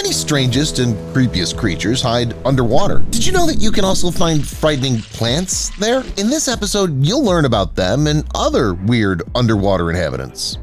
many strangest and creepiest creatures hide underwater. Did you know that you can also find frightening plants there? In this episode, you'll learn about them and other weird underwater inhabitants.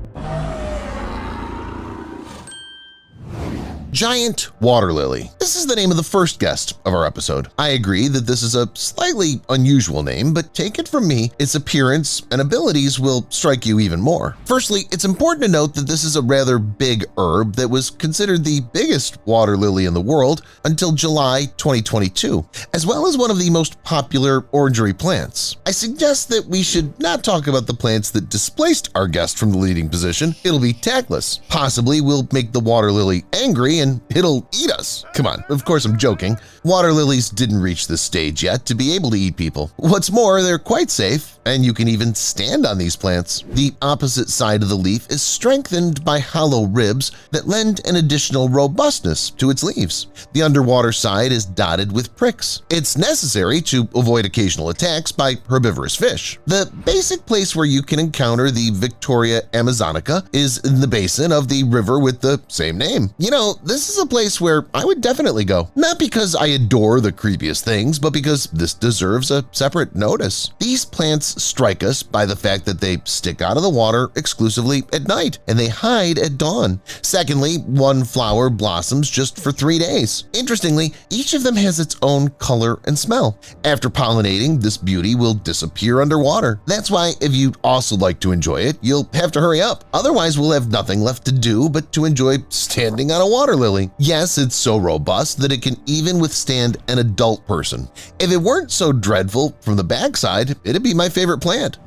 Giant water lily. This is the name of the first guest of our episode. I agree that this is a slightly unusual name, but take it from me, its appearance and abilities will strike you even more. Firstly, it's important to note that this is a rather big herb that was considered the biggest water lily in the world until July 2022, as well as one of the most popular orangery plants. I suggest that we should not talk about the plants that displaced our guest from the leading position. It'll be tactless. Possibly we'll make the water lily angry and it'll eat us. Come on, of course I'm joking. Water lilies didn't reach this stage yet to be able to eat people. What's more, they're quite safe, and you can even stand on these plants. The opposite side of the leaf is strengthened by hollow ribs that lend an additional robustness to its leaves. The underwater side is dotted with pricks. It's necessary to avoid occasional attacks by herbivorous fish. The basic place where you can encounter the Victoria amazonica is in the basin of the river with the same name. You know, this is a place where I would definitely go. Not because I adore the creepiest things, but because this deserves a separate notice. These plants strike us by the fact that they stick out of the water exclusively at night and they hide at dawn. Secondly, one flower blossoms just for 3 days. Interestingly, each of them has its own color and smell. After pollinating, this beauty will disappear underwater. That's why if you'd also like to enjoy it, you'll have to hurry up. Otherwise, we'll have nothing left to do but to enjoy standing on a water lily. Yes, it's so robust that it can even withstand an adult person. If it weren't so dreadful from the backside, it'd be my favorite plant.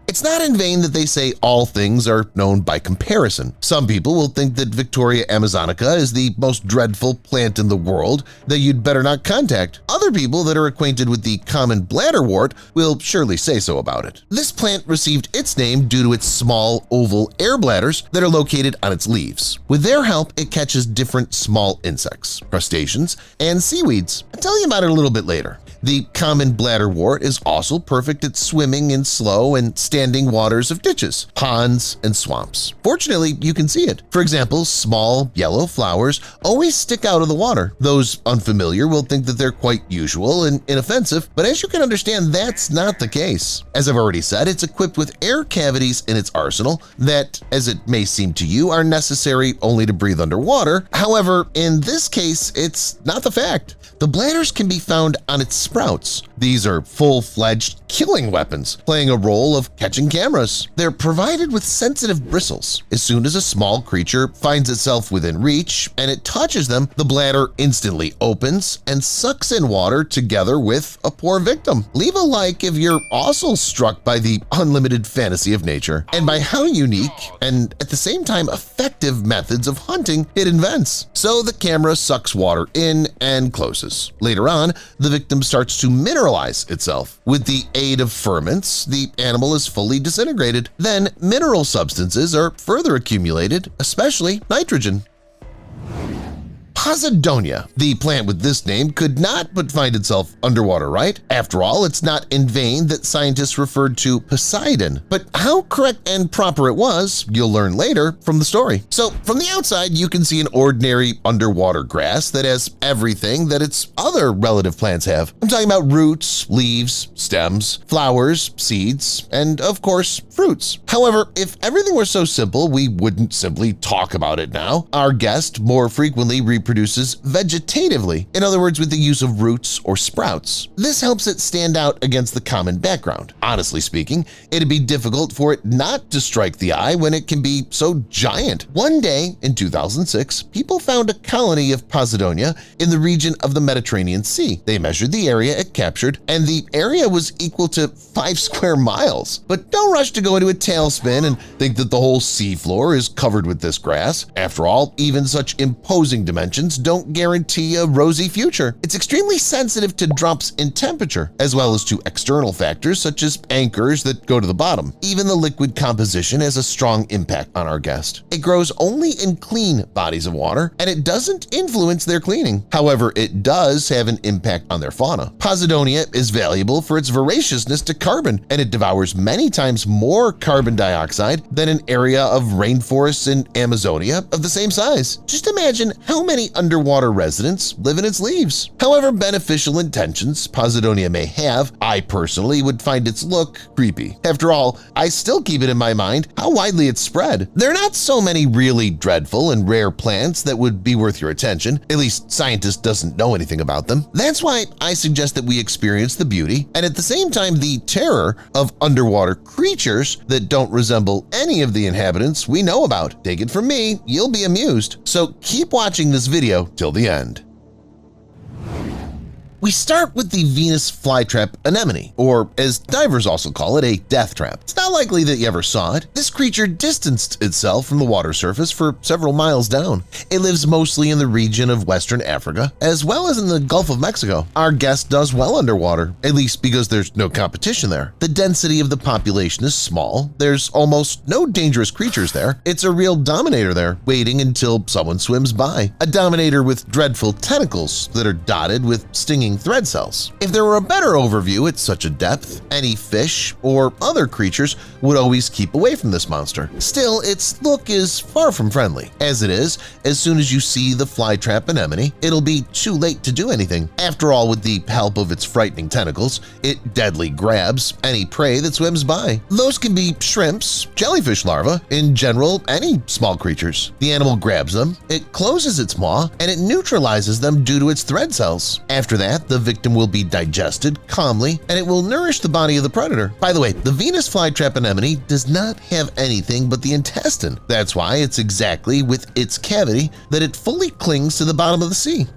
It's not in vain that they say all things are known by comparison. Some people will think that Victoria amazonica is the most dreadful plant in the world that you'd better not contact. Other people that are acquainted with the common bladderwort will surely say so about it. This plant received its name due to its small oval air bladders that are located on its leaves. With their help, it catches different small insects, crustaceans, and seaweeds. I'll tell you about it a little bit later. The common bladderwort is also perfect at swimming in slow and standing waters of ditches, ponds, and swamps. Fortunately, you can see it. For example, small yellow flowers always stick out of the water. Those unfamiliar will think that they're quite usual and inoffensive, but as you can understand, that's not the case. As I've already said, it's equipped with air cavities in its arsenal that, as it may seem to you, are necessary only to breathe underwater. However, in this case, it's not the fact. The bladders can be found on its sprouts. These are full-fledged killing weapons, playing a role of catching cameras. They're provided with sensitive bristles. As soon as a small creature finds itself within reach and it touches them, the bladder instantly opens and sucks in water together with a poor victim. Leave a like if you're also struck by the unlimited fantasy of nature and by how unique and at the same time effective methods of hunting it invents. So the camera sucks water in and closes. Later on, the victim starts to mineralize itself. With the aid of ferments, the animal is fully disintegrated. Then mineral substances are further accumulated, especially nitrogen. Posidonia. The plant with this name could not but find itself underwater, right? After all, it's not in vain that scientists referred to Poseidon. But how correct and proper it was, you'll learn later from the story. So from the outside, you can see an ordinary underwater grass that has everything that its other relative plants have. I'm talking about roots, leaves, stems, flowers, seeds, and of course, fruits. However, if everything were so simple, we wouldn't simply talk about it now. Our guest more frequently reproduces vegetatively, in other words, with the use of roots or sprouts. This helps it stand out against the common background. Honestly speaking, it'd be difficult for it not to strike the eye when it can be so giant. One day in 2006, people found a colony of Posidonia in the region of the Mediterranean Sea. They measured the area it captured, and the area was equal to 5 square miles. But don't rush to go into a tailspin and think that the whole seafloor is covered with this grass. After all, even such imposing dimensions conditions don't guarantee a rosy future. It's extremely sensitive to drops in temperature, as well as to external factors such as anchors that go to the bottom. Even the liquid composition has a strong impact on our guest. It grows only in clean bodies of water, and it doesn't influence their cleaning. However, it does have an impact on their fauna. Posidonia is valuable for its voraciousness to carbon, and it devours many times more carbon dioxide than an area of rainforests in Amazonia of the same size. Just imagine how many underwater residents live in its leaves. However beneficial intentions Posidonia may have, I personally would find its look creepy. After all, I still keep it in my mind how widely it's spread. There are not so many really dreadful and rare plants that would be worth your attention, at least scientists doesn't know anything about them. That's why I suggest that we experience the beauty and at the same time the terror of underwater creatures that don't resemble any of the inhabitants we know about. Take it from me, you'll be amused. So keep watching this video till the end. We start with the Venus flytrap anemone, or as divers also call it, a death trap. It's not likely that you ever saw it. This creature distanced itself from the water surface for several miles down. It lives mostly in the region of Western Africa, as well as in the Gulf of Mexico. Our guest does well underwater, at least because there's no competition there. The density of the population is small. There's almost no dangerous creatures there. It's a real dominator there, waiting until someone swims by. A dominator with dreadful tentacles that are dotted with stinging thread cells. If there were a better overview at such a depth, any fish or other creatures would always keep away from this monster. Still, its look is far from friendly. As it is, as soon as you see the flytrap anemone, it'll be too late to do anything. After all, with the help of its frightening tentacles, it deadly grabs any prey that swims by. Those can be shrimps, jellyfish larvae, in general, any small creatures. The animal grabs them, it closes its maw, and it neutralizes them due to its thread cells. After that, the victim will be digested calmly, and it will nourish the body of the predator. By the way, the Venus flytrap anemone does not have anything but the intestine. That's why it's exactly with its cavity that it fully clings to the bottom of the sea.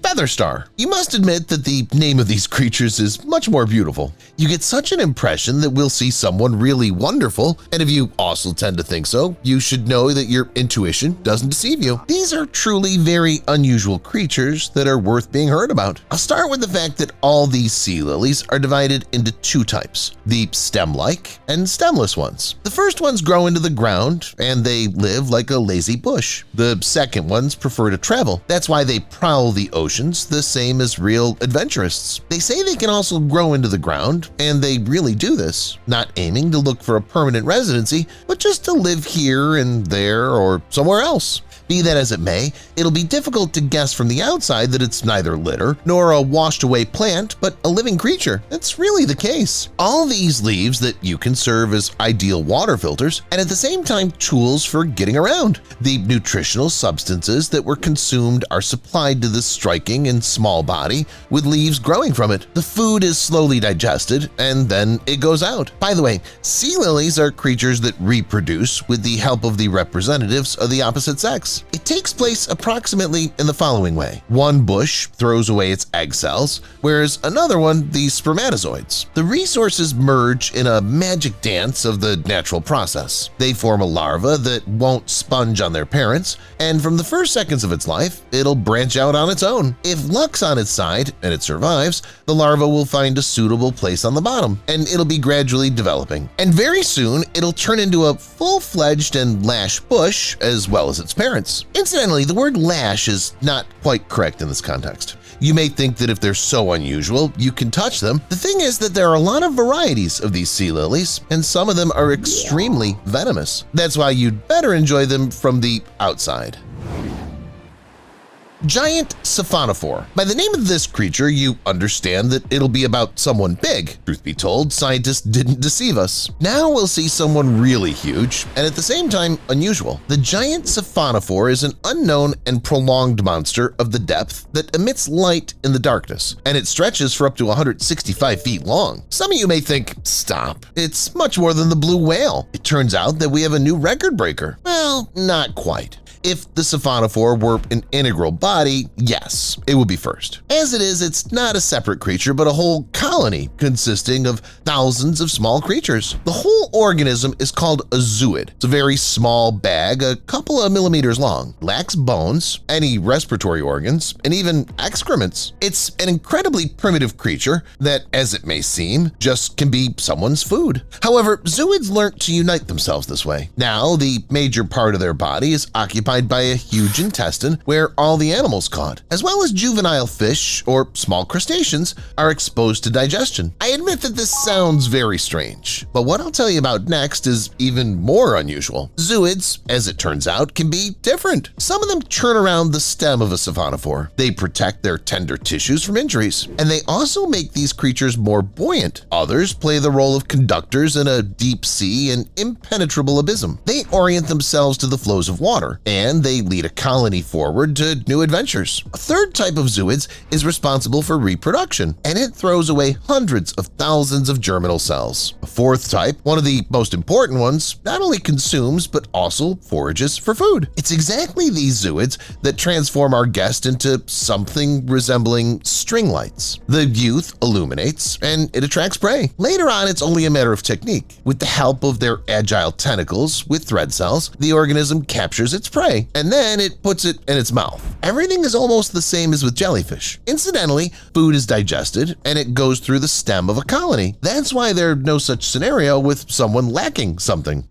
Feather star. You must admit that the name of these creatures is much more beautiful. You get such an impression that we'll see someone really wonderful, and if you also tend to think so, you should know that your intuition doesn't deceive you. These are truly very unusual creatures that are worth being heard about. I'll start with the fact that all these sea lilies are divided into two types, the stem-like and stemless ones. The first ones grow into the ground and they live like a lazy bush. The second ones prefer to travel. That's why they prowl the ocean the same as real adventurists. They say they can also grow into the ground, and they really do this, not aiming to look for a permanent residency, but just to live here and there or somewhere else. Be that as it may, it'll be difficult to guess from the outside that it's neither litter nor a washed-away plant, but a living creature. That's really the case. All these leaves that you can serve as ideal water filters and at the same time tools for getting around. The nutritional substances that were consumed are supplied to this striking and small body with leaves growing from it. The food is slowly digested and then it goes out. By the way, sea lilies are creatures that reproduce with the help of the representatives of the opposite sex. It takes place approximately in the following way. One bush throws away its egg cells, whereas another one the spermatozoids. The resources merge in a magic dance of the natural process. They form a larva that won't sponge on their parents, and from the first seconds of its life, it'll branch out on its own. If luck's on its side and it survives, the larva will find a suitable place on the bottom, and it'll be gradually developing. And very soon, it'll turn into a full-fledged and lash bush as well as its parents. Incidentally, the word lash is not quite correct in this context. You may think that if they're so unusual, you can touch them. The thing is that there are a lot of varieties of these sea lilies, and some of them are extremely venomous. That's why you'd better enjoy them from the outside. Giant siphonophore. By the name of this creature, you understand that it'll be about someone big. Truth be told, scientists didn't deceive us. Now we'll see someone really huge and at the same time unusual. The giant siphonophore is an unknown and prolonged monster of the depth that emits light in the darkness, and it stretches for up to 165 feet long. Some of you may think, stop, it's much more than the blue whale. It turns out that we have a new record breaker. Well, not quite. If the siphonophore were an integral body, yes, it would be first. As it is, it's not a separate creature but a whole colony consisting of thousands of small creatures. The whole organism is called a zooid. It's a very small bag, a couple of millimeters long, lacks bones, any respiratory organs, and even excrements. It's an incredibly primitive creature that, as it may seem, just can be someone's food. However, zooids learned to unite themselves this way. Now, the major part of their body is occupied by a huge intestine where all the animals caught, as well as juvenile fish or small crustaceans, are exposed to digestion. I admit that this sounds very strange, but what I'll tell you about next is even more unusual. Zooids, as it turns out, can be different. Some of them turn around the stem of a siphonophore. They protect their tender tissues from injuries, and they also make these creatures more buoyant. Others play the role of conductors in a deep sea and impenetrable abysm. They orient themselves to the flows of water, and they lead a colony forward to new adventures. A third type of zooids is responsible for reproduction, and it throws away hundreds of thousands of germinal cells. A fourth type, one of the most important ones, not only consumes but also forages for food. It's exactly these zooids that transform our guest into something resembling string lights. The youth illuminates and it attracts prey. Later on, it's only a matter of technique. With the help of their agile tentacles with thread cells, the organism captures its prey and then it puts it in its mouth. Everything is almost the same as with jellyfish. Incidentally, food is digested and it goes through the stem of a colony. That's why there's no such scenario with someone lacking something.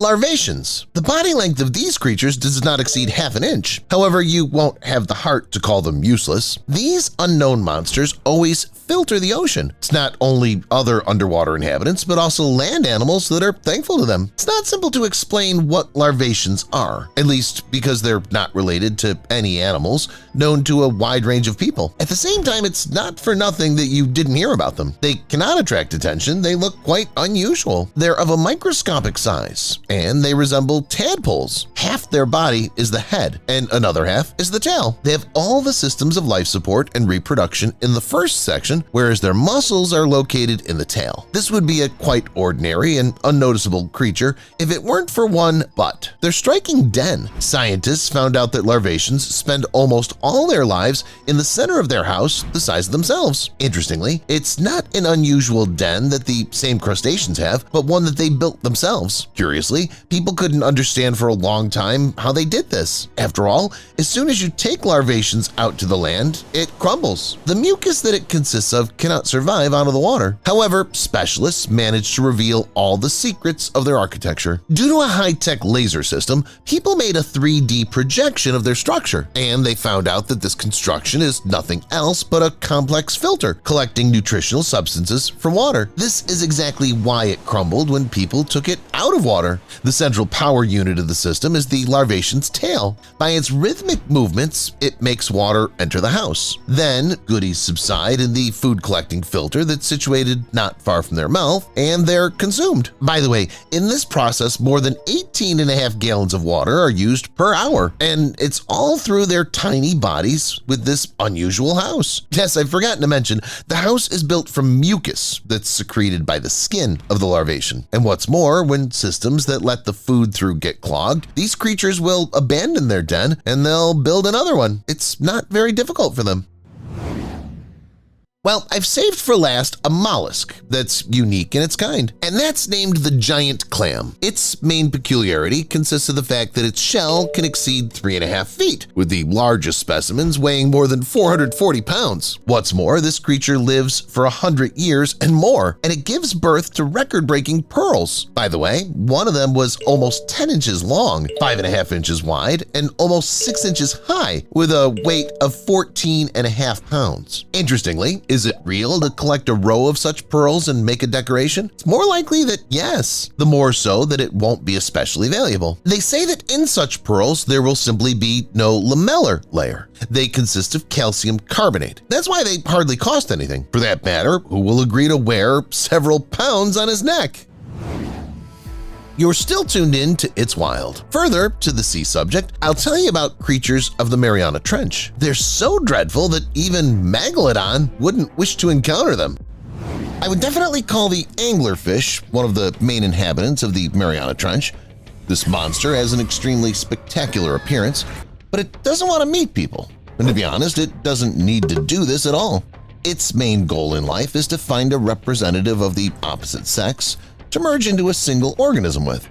Larvaceans. The body length of these creatures does not exceed half an inch. However, you won't have the heart to call them useless. These unknown monsters always filter the ocean. It's not only other underwater inhabitants, but also land animals that are thankful to them. It's not simple to explain what larvaceans are, at least because they're not related to any animals known to a wide range of people. At the same time, it's not for nothing that you didn't hear about them. They cannot attract attention. They look quite unusual. They're of a microscopic size, and they resemble tadpoles. Half their body is the head, and another half is the tail. They have all the systems of life support and reproduction in the first section, whereas their muscles are located in the tail. This would be a quite ordinary and unnoticeable creature if it weren't for one but. Their striking den. Scientists found out that larvaceans spend almost all their lives in the center of their house the size of themselves. Interestingly, it's not an unusual den that the same crustaceans have, but one that they built themselves. Curiously, people couldn't understand for a long time how they did this. After all, as soon as you take larvaceans out to the land, it crumbles. The mucus that it consists of cannot survive out of the water. However, specialists managed to reveal all the secrets of their architecture. Due to a high-tech laser system, people made a 3D projection of their structure, and they found out that this construction is nothing else but a complex filter collecting nutritional substances from water. This is exactly why it crumbled when people took it out of water. The central power unit of the system is the larvacean's tail. By its rhythmic movements, it makes water enter the house. Then, goodies subside in the food-collecting filter that's situated not far from their mouth, and they're consumed. By the way, in this process, more than 18.5 gallons of water are used per hour, and it's all through their tiny bodies with this unusual house. Yes, I've forgotten to mention, the house is built from mucus that's secreted by the skin of the larvacean. And what's more, when systems that let the food through get clogged, these creatures will abandon their den and they'll build another one. It's not very difficult for them. Well, I've saved for last a mollusk that's unique in its kind, and that's named the giant clam. Its main peculiarity consists of the fact that its shell can exceed 3.5 feet, with the largest specimens weighing more than 440 pounds. What's more, this creature lives for 100 years and more, and it gives birth to record-breaking pearls. By the way, one of them was almost 10 inches long, 5.5 inches wide, and almost 6 inches high, with a weight of 14.5 pounds. Interestingly, is it real to collect a row of such pearls and make a decoration? It's more likely that yes, the more so that it won't be especially valuable. They say that in such pearls there will simply be no lamellar layer. They consist of calcium carbonate. That's why they hardly cost anything. For that matter, who will agree to wear several pounds on his neck? You're still tuned in to It's Wild. Further to the sea subject, I'll tell you about creatures of the Mariana Trench. They're so dreadful that even Megalodon wouldn't wish to encounter them. I would definitely call the anglerfish one of the main inhabitants of the Mariana Trench. This monster has an extremely spectacular appearance, but it doesn't want to meet people. And to be honest, it doesn't need to do this at all. Its main goal in life is to find a representative of the opposite sex to merge into a single organism with.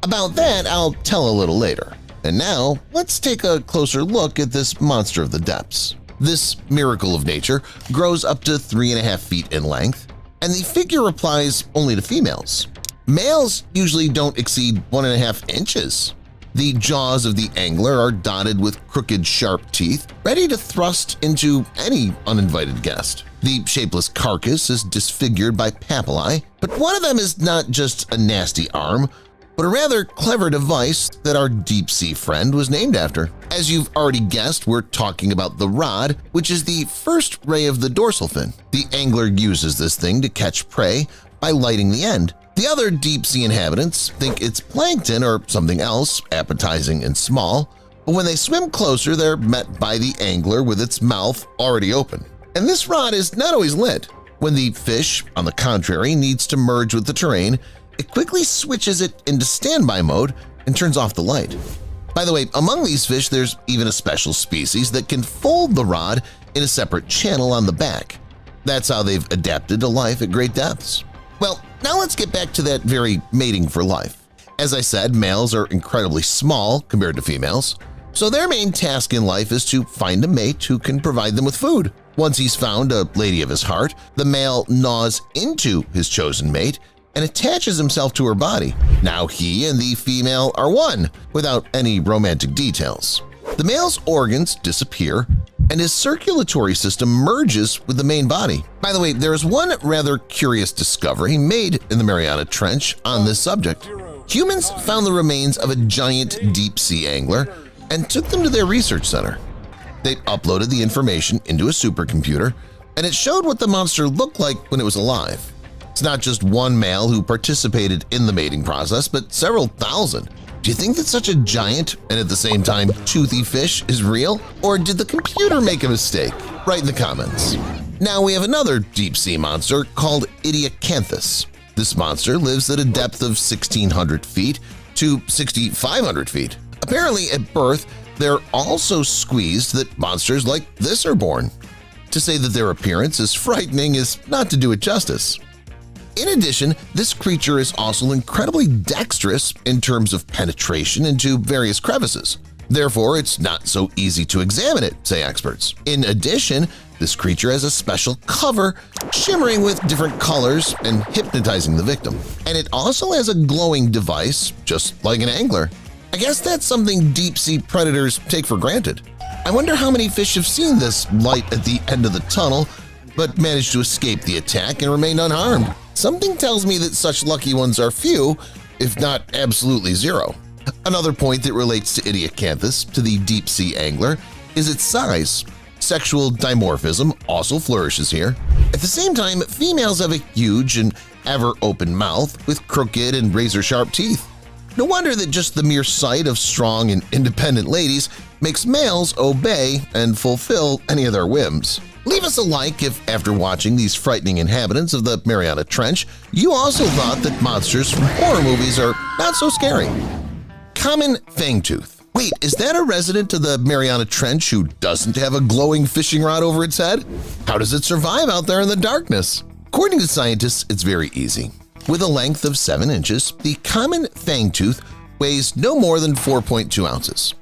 About that, I'll tell a little later. And now, let's take a closer look at this monster of the depths. This miracle of nature grows up to 3.5 feet in length, and the figure applies only to females. Males usually don't exceed 1.5 inches. The jaws of the angler are dotted with crooked, sharp teeth, ready to thrust into any uninvited guest. The shapeless carcass is disfigured by papillae, but one of them is not just a nasty arm, but a rather clever device that our deep-sea friend was named after. As you've already guessed, we're talking about the rod, which is the first ray of the dorsal fin. The angler uses this thing to catch prey by lighting the end. The other deep-sea inhabitants think it's plankton or something else, appetizing and small, but when they swim closer, they're met by the angler with its mouth already open. And this rod is not always lit. When the fish, on the contrary, needs to merge with the terrain, it quickly switches it into standby mode and turns off the light. By the way, among these fish, there's even a special species that can fold the rod in a separate channel on the back. That's how they've adapted to life at great depths. Well, now let's get back to that very mating for life. As I said, males are incredibly small compared to females, so their main task in life is to find a mate who can provide them with food. Once he's found a lady of his heart, the male gnaws into his chosen mate and attaches himself to her body. Now he and the female are one, without any romantic details. The male's organs disappear, and his circulatory system merges with the main body. By the way, there is one rather curious discovery made in the Mariana Trench on this subject. Humans found the remains of a giant deep-sea angler and took them to their research center. They uploaded the information into a supercomputer, and it showed what the monster looked like when it was alive. It's not just one male who participated in the mating process, but several thousand. Do you think that such a giant and at the same time toothy fish is real? Or did the computer make a mistake? Write in the comments. Now we have another deep-sea monster called Idiocanthus. This monster lives at a depth of 1,600 feet to 6,500 feet. Apparently at birth, they're also squeezed that monsters like this are born. To say that their appearance is frightening is not to do it justice. In addition, this creature is also incredibly dexterous in terms of penetration into various crevices. Therefore, it's not so easy to examine it, say experts. In addition, this creature has a special cover shimmering with different colors and hypnotizing the victim. And it also has a glowing device, just like an angler. I guess that's something deep-sea predators take for granted. I wonder how many fish have seen this light at the end of the tunnel but managed to escape the attack and remained unharmed. Something tells me that such lucky ones are few, if not absolutely zero. Another point that relates to Idiocanthus to the deep-sea angler is its size. Sexual dimorphism also flourishes here. At the same time, females have a huge and ever-open mouth with crooked and razor-sharp teeth. No wonder that just the mere sight of strong and independent ladies makes males obey and fulfill any of their whims. Leave us a like if, after watching these frightening inhabitants of the Mariana Trench, you also thought that monsters from horror movies are not so scary. Common fangtooth. Wait, is that a resident of the Mariana Trench who doesn't have a glowing fishing rod over its head? How does it survive out there in the darkness? According to scientists, it's very easy. With a length of 7 inches, the common fangtooth weighs no more than 4.2 ounces.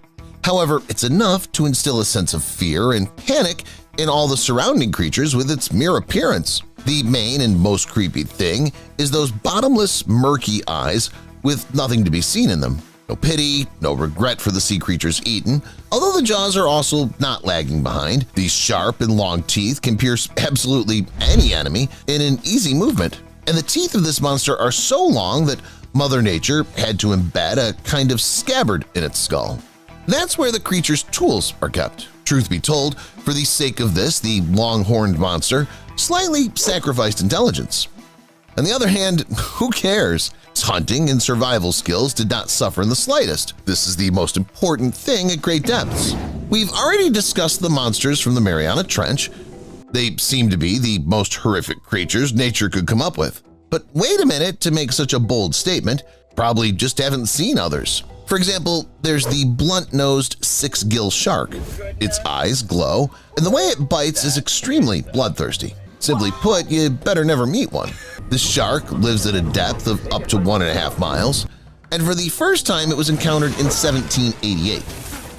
However, it's enough to instill a sense of fear and panic in all the surrounding creatures with its mere appearance. The main and most creepy thing is those bottomless, murky eyes with nothing to be seen in them. No pity, no regret for the sea creatures eaten. Although the jaws are also not lagging behind, these sharp and long teeth can pierce absolutely any enemy in an easy movement. And the teeth of this monster are so long that Mother Nature had to embed a kind of scabbard in its skull. That's where the creature's tools are kept. Truth be told, for the sake of this, the long-horned monster slightly sacrificed intelligence. On the other hand, who cares? Its hunting and survival skills did not suffer in the slightest. This is the most important thing at great depths. We've already discussed the monsters from the Mariana Trench. They seem to be the most horrific creatures nature could come up with. But wait a minute to make such a bold statement, probably just haven't seen others. For example, there's the blunt-nosed six-gill shark. Its eyes glow, and the way it bites is extremely bloodthirsty. Simply put, you better never meet one. This shark lives at a depth of up to 1.5 miles, and for the first time it was encountered in 1788.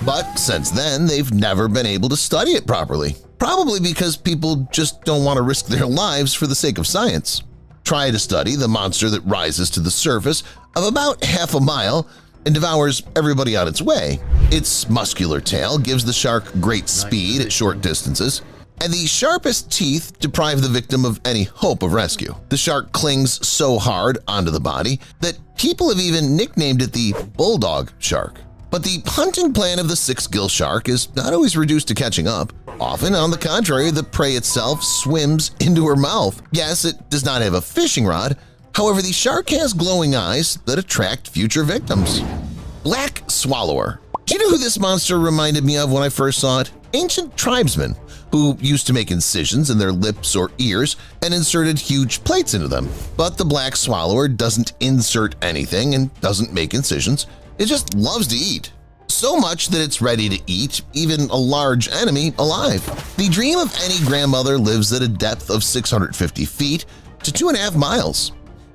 But since then, they've never been able to study it properly. Probably because people just don't want to risk their lives for the sake of science. Try to study the monster that rises to the surface of about half a mile and devours everybody on its way. Its muscular tail gives the shark great speed at short distances, and the sharpest teeth deprive the victim of any hope of rescue. The shark clings so hard onto the body that people have even nicknamed it the bulldog shark. But the hunting plan of the six-gill shark is not always reduced to catching up. Often, on the contrary, the prey itself swims into her mouth. Yes, it does not have a fishing rod. However, the shark has glowing eyes that attract future victims. Black swallower. Do you know who this monster reminded me of when I first saw it? Ancient tribesmen who used to make incisions in their lips or ears and inserted huge plates into them. But the black swallower doesn't insert anything and doesn't make incisions. It just loves to eat. So much that it's ready to eat even a large enemy alive. The dream of any grandmother lives at a depth of 650 feet to 2.5 miles.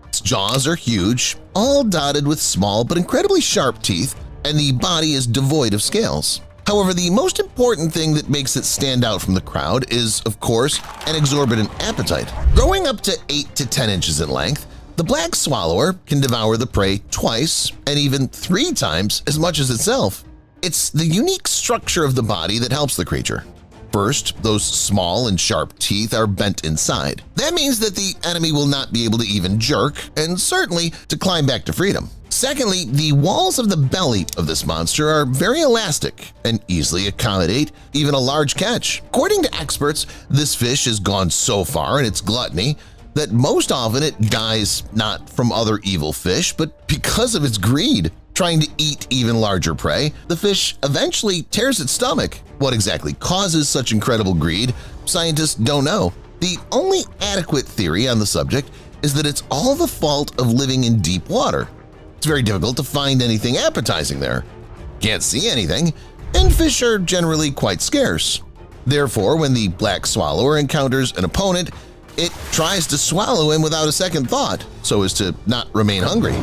Its jaws are huge, all dotted with small but incredibly sharp teeth, and the body is devoid of scales. However, the most important thing that makes it stand out from the crowd is, of course, an exorbitant appetite. Growing up to 8 to 10 inches in length, the black swallower can devour the prey twice and even 3 times as much as itself. It's the unique structure of the body that helps the creature. First, those small and sharp teeth are bent inside. That means that the enemy will not be able to even jerk and certainly to climb back to freedom. Secondly, the walls of the belly of this monster are very elastic and easily accommodate even a large catch. According to experts, this fish has gone so far in its gluttony that most often it dies not from other evil fish, but because of its greed. Trying to eat even larger prey, the fish eventually tears its stomach. What exactly causes such incredible greed, scientists don't know. The only adequate theory on the subject is that it's all the fault of living in deep water. It's very difficult to find anything appetizing there. Can't see anything, and fish are generally quite scarce. Therefore, when the black swallower encounters an opponent, it tries to swallow him without a second thought so as to not remain hungry.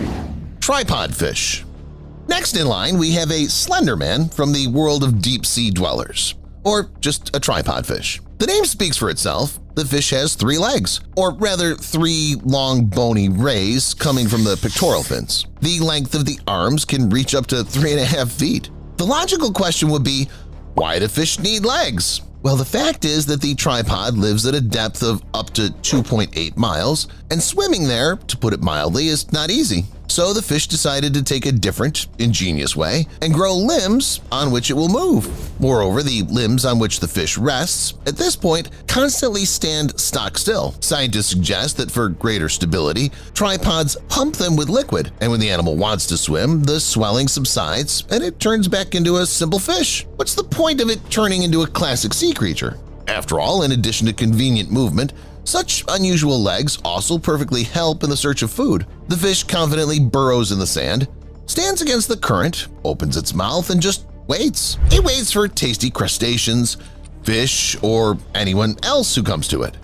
Tripod fish. Next in line, we have a slender man from the world of deep-sea dwellers, or just a tripod fish. The name speaks for itself. The fish has 3 legs, or rather 3 long bony rays coming from the pectoral fins. The length of the arms can reach up to 3.5 feet. The logical question would be, why do fish need legs? Well, the fact is that the tripod lives at a depth of up to 2.8 miles, and swimming there, to put it mildly, is not easy. So the fish decided to take a different, ingenious way and grow limbs on which it will move. Moreover, the limbs on which the fish rests, at this point, constantly stand stock still. Scientists suggest that for greater stability, tripods pump them with liquid, and when the animal wants to swim, the swelling subsides and it turns back into a simple fish. What's the point of it turning into a classic sea creature? After all, in addition to convenient movement, such unusual legs also perfectly help in the search of food. The fish confidently burrows in the sand, stands against the current, opens its mouth, and just waits. It waits for tasty crustaceans, fish, or anyone else who comes to it.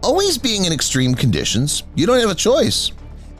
Always being in extreme conditions, you don't have a choice.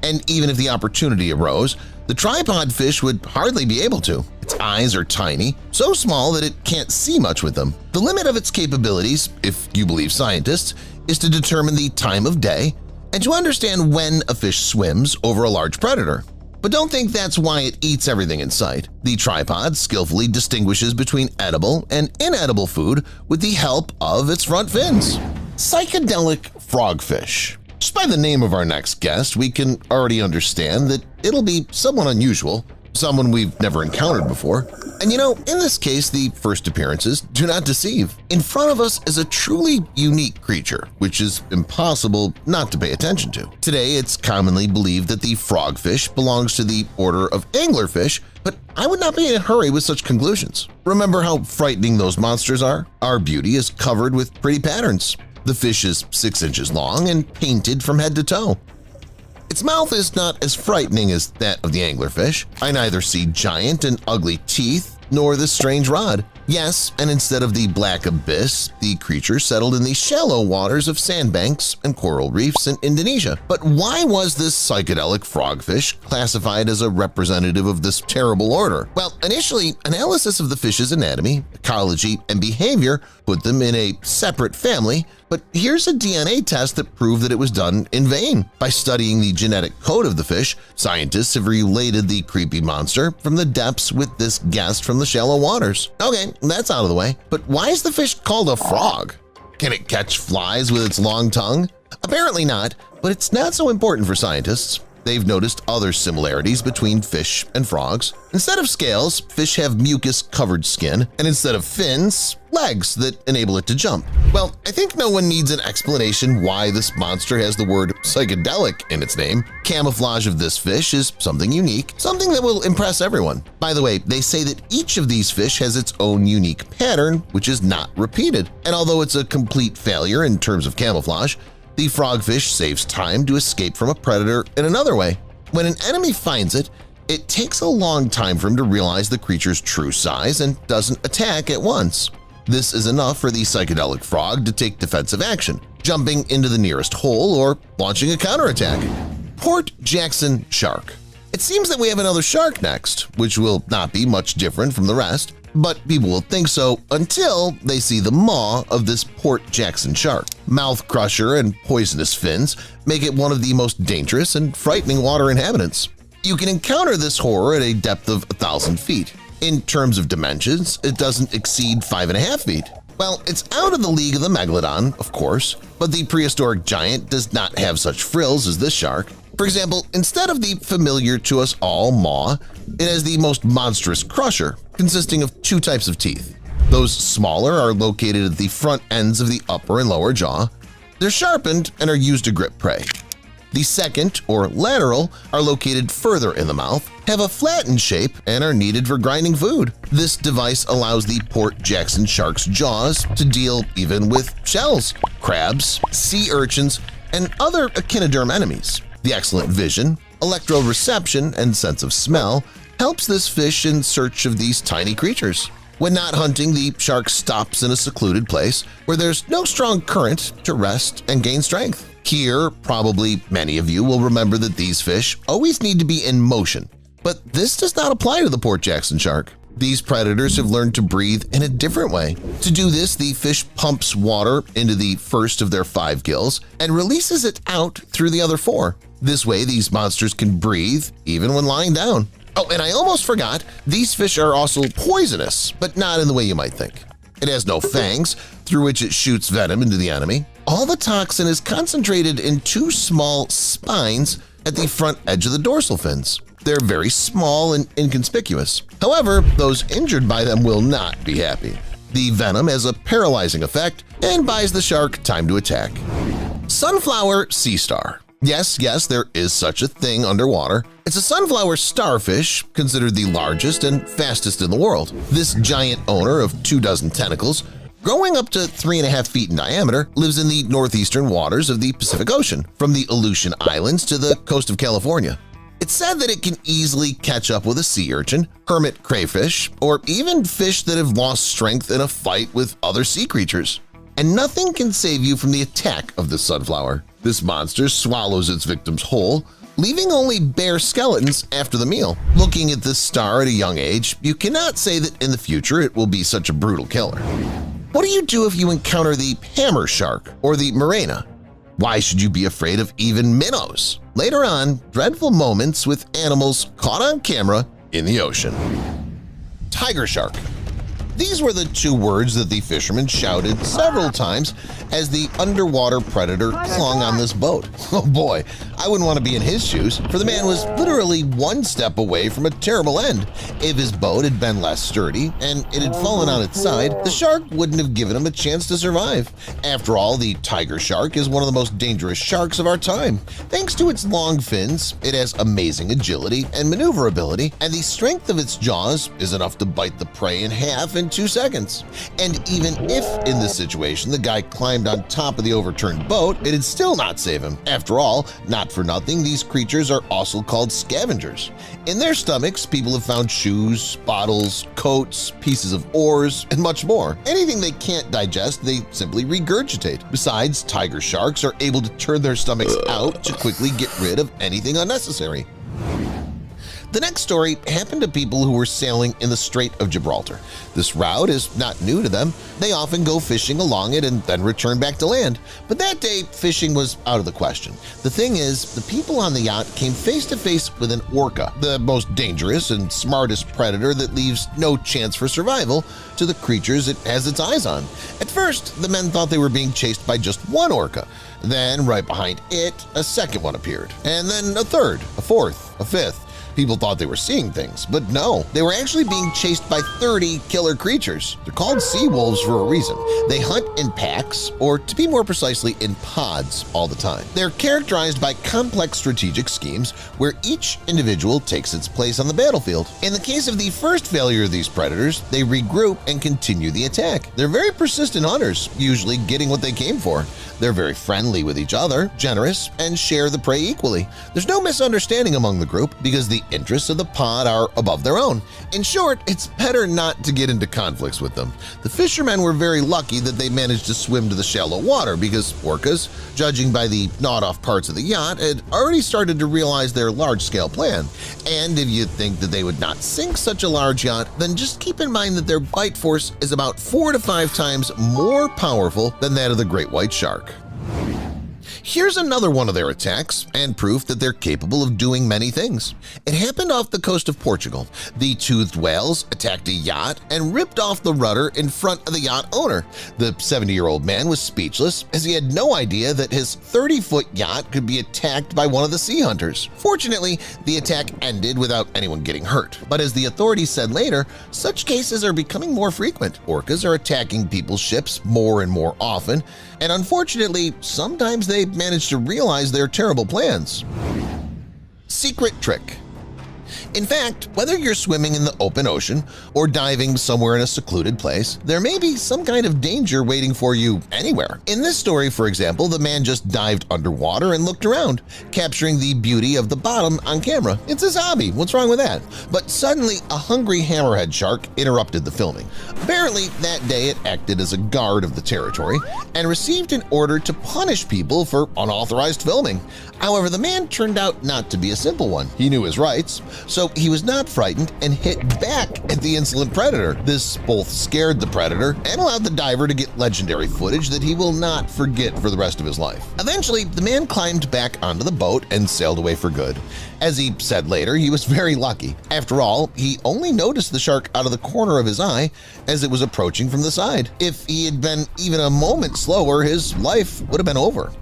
And even if the opportunity arose, the tripod fish would hardly be able to. Its eyes are tiny, so small that it can't see much with them. The limit of its capabilities, if you believe scientists, is to determine the time of day and to understand when a fish swims over a large predator. But don't think that's why it eats everything in sight. The tripod skillfully distinguishes between edible and inedible food with the help of its front fins. Psychedelic frogfish. Just by the name of our next guest, we can already understand that it'll be somewhat unusual, someone we've never encountered before. And you know, in this case, the first appearances do not deceive. In front of us is a truly unique creature, which is impossible not to pay attention to. Today, it's commonly believed that the frogfish belongs to the order of anglerfish, but I would not be in a hurry with such conclusions. Remember how frightening those monsters are? Our beauty is covered with pretty patterns. The fish is 6 inches long and painted from head to toe. Its mouth is not as frightening as that of the anglerfish. I neither see giant and ugly teeth nor this strange rod. Yes, and instead of the black abyss, the creature settled in the shallow waters of sandbanks and coral reefs in Indonesia. But why was this psychedelic frogfish classified as a representative of this terrible order? Well, initially, analysis of the fish's anatomy, ecology, and behavior put them in a separate family, but here's a DNA test that proved that it was done in vain. By studying the genetic code of the fish, scientists have related the creepy monster from the depths with this guest from the shallow waters. Okay, that's out of the way, but why is the fish called a frog? Can it catch flies with its long tongue? Apparently not, but it's not so important for scientists. They've noticed other similarities between fish and frogs. Instead of scales, fish have mucus-covered skin, and instead of fins, legs that enable it to jump. Well, I think no one needs an explanation why this monster has the word psychedelic in its name. Camouflage of this fish is something unique, something that will impress everyone. By the way, they say that each of these fish has its own unique pattern, which is not repeated. And although it's a complete failure in terms of camouflage, the frogfish saves time to escape from a predator in another way. When an enemy finds it, it takes a long time for him to realize the creature's true size and doesn't attack at once. This is enough for the psychedelic frog to take defensive action, jumping into the nearest hole or launching a counterattack. Port Jackson shark. It seems that we have another shark next, which will not be much different from the rest, but people will think so until they see the maw of this Port Jackson shark. Mouth crusher and poisonous fins make it one of the most dangerous and frightening water inhabitants. You can encounter this horror at a depth of 1,000 feet. In terms of dimensions, it doesn't exceed 5.5 feet. Well, it's out of the league of the megalodon, of course, but the prehistoric giant does not have such frills as this shark. For example, instead of the familiar to us all maw, it has the most monstrous crusher, consisting of 2 types of teeth. Those smaller are located at the front ends of the upper and lower jaw. They're sharpened and are used to grip prey. The second, or lateral, are located further in the mouth, have a flattened shape, and are needed for grinding food. This device allows the Port Jackson shark's jaws to deal even with shells, crabs, sea urchins, and other echinoderm enemies. The excellent vision, electroreception, and sense of smell helps this fish in search of these tiny creatures. When not hunting, the shark stops in a secluded place where there's no strong current to rest and gain strength. Here, probably many of you will remember that these fish always need to be in motion, but this does not apply to the Port Jackson shark. These predators have learned to breathe in a different way. To do this, the fish pumps water into the first of their 5 gills and releases it out through the other 4. This way, these monsters can breathe even when lying down. Oh, and I almost forgot, these fish are also poisonous, but not in the way you might think. It has no fangs through which it shoots venom into the enemy. All the toxin is concentrated in 2 small spines at the front edge of the dorsal fins. They're very small and inconspicuous. However, those injured by them will not be happy. The venom has a paralyzing effect and buys the shark time to attack. Sunflower sea star. Yes, there is such a thing underwater. It's a sunflower starfish, considered the largest and fastest in the world. This giant owner of 24 tentacles, growing up to 3.5 feet in diameter, lives in the northeastern waters of the Pacific Ocean, from the Aleutian Islands to the coast of California. It's said that it can easily catch up with a sea urchin, hermit crayfish, or even fish that have lost strength in a fight with other sea creatures. And nothing can save you from the attack of the sunflower. This monster swallows its victims whole, leaving only bare skeletons after the meal. Looking at this star at a young age, you cannot say that in the future it will be such a brutal killer. What do you do if you encounter the hammer shark or the moraina? Why should you be afraid of even minnows? Later on, dreadful moments with animals caught on camera in the ocean. Tiger shark. These were the 2 words that the fisherman shouted several times as the underwater predator clung on this boat. Oh boy, I wouldn't want to be in his shoes, for the man was literally 1 step away from a terrible end. If his boat had been less sturdy and it had fallen on its side, the shark wouldn't have given him a chance to survive. After all, the tiger shark is one of the most dangerous sharks of our time. Thanks to its long fins, it has amazing agility and maneuverability, and the strength of its jaws is enough to bite the prey in half and in 2 seconds. And even if, in this situation, the guy climbed on top of the overturned boat, it'd still not save him. After all, not for nothing, these creatures are also called scavengers. In their stomachs, people have found shoes, bottles, coats, pieces of oars, and much more. Anything they can't digest, they simply regurgitate. Besides, tiger sharks are able to turn their stomachs out to quickly get rid of anything unnecessary. The next story happened to people who were sailing in the Strait of Gibraltar. This route is not new to them. They often go fishing along it and then return back to land. But that day, fishing was out of the question. The thing is, the people on the yacht came face to face with an orca, the most dangerous and smartest predator that leaves no chance for survival to the creatures it has its eyes on. At first, the men thought they were being chased by just one orca. Then, right behind it, a second one appeared. And then a third, a fourth, a fifth. People thought they were seeing things, but no, they were actually being chased by 30 killer creatures. They're called sea wolves for a reason. They hunt in packs, or to be more precisely, in pods all the time. They're characterized by complex strategic schemes where each individual takes its place on the battlefield. In the case of the first failure of these predators, they regroup and continue the attack. They're very persistent hunters, usually getting what they came for. They're very friendly with each other, generous, and share the prey equally. There's no misunderstanding among the group because the interests of the pod are above their own. In short, it's better not to get into conflicts with them. The fishermen were very lucky that they managed to swim to the shallow water because orcas, judging by the gnawed-off parts of the yacht, had already started to realize their large-scale plan. And if you think that they would not sink such a large yacht, then just keep in mind that their bite force is about 4 to 5 times more powerful than that of the great white shark. Here's another one of their attacks and proof that they're capable of doing many things. It happened off the coast of Portugal. The toothed whales attacked a yacht and ripped off the rudder in front of the yacht owner. The 70-year-old man was speechless as he had no idea that his 30-foot yacht could be attacked by one of the sea hunters. Fortunately, the attack ended without anyone getting hurt. But as the authorities said later, such cases are becoming more frequent. Orcas are attacking people's ships more and more often, and unfortunately, sometimes they manage to realize their terrible plans. Secret trick. In fact, whether you're swimming in the open ocean or diving somewhere in a secluded place, there may be some kind of danger waiting for you anywhere. In this story, for example, the man just dived underwater and looked around, capturing the beauty of the bottom on camera. It's his hobby, what's wrong with that? But suddenly, a hungry hammerhead shark interrupted the filming. Apparently, that day it acted as a guard of the territory and received an order to punish people for unauthorized filming. However, the man turned out not to be a simple one. He knew his rights, so he was not frightened and hit back at the insolent predator. This both scared the predator and allowed the diver to get legendary footage that he will not forget for the rest of his life. Eventually, the man climbed back onto the boat and sailed away for good. As he said later, he was very lucky. After all, he only noticed the shark out of the corner of his eye as it was approaching from the side. If he had been even a moment slower, his life would have been over.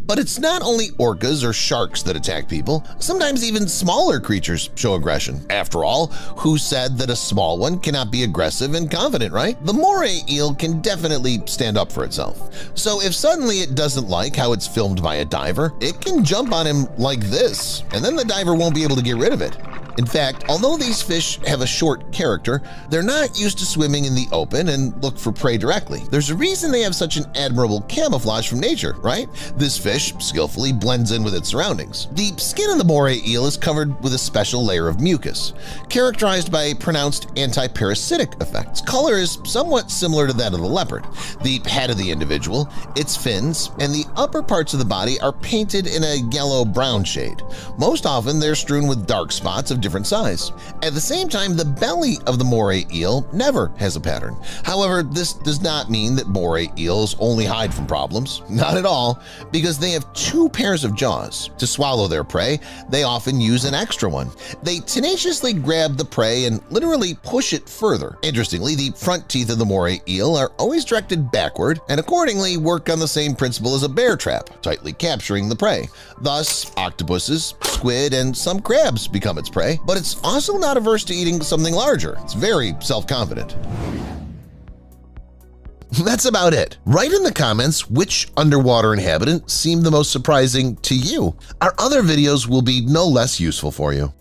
But it's not only orcas or sharks that attack people. Sometimes even smaller creatures show aggression. After all, who said that a small one cannot be aggressive and confident, right? The moray eel can definitely stand up for itself. So if suddenly it doesn't like how it's filmed by a diver, it can jump on him like this, and then the diver won't be able to get rid of it. In fact, although these fish have a short character, they're not used to swimming in the open and look for prey directly. There's a reason they have such an admirable camouflage from nature, right? This fish skillfully blends in with its surroundings. The skin of the moray eel is covered with a special layer of mucus, characterized by pronounced anti-parasitic effects. Color is somewhat similar to that of the leopard. The head of the individual, its fins, and the upper parts of the body are painted in a yellow-brown shade. Most often, they're strewn with dark spots of different size. At the same time, the belly of the moray eel never has a pattern. However, this does not mean that moray eels only hide from problems. Not at all, because they have 2 pairs of jaws. To swallow their prey, they often use an extra one. They tenaciously grab the prey and literally push it further. Interestingly, the front teeth of the moray eel are always directed backward and accordingly work on the same principle as a bear trap, tightly capturing the prey. Thus, octopuses, squid, and some crabs become its prey, but it's also not averse to eating something larger. It's very self-confident. That's about it. Write in the comments which underwater inhabitant seemed the most surprising to you. Our other videos will be no less useful for you.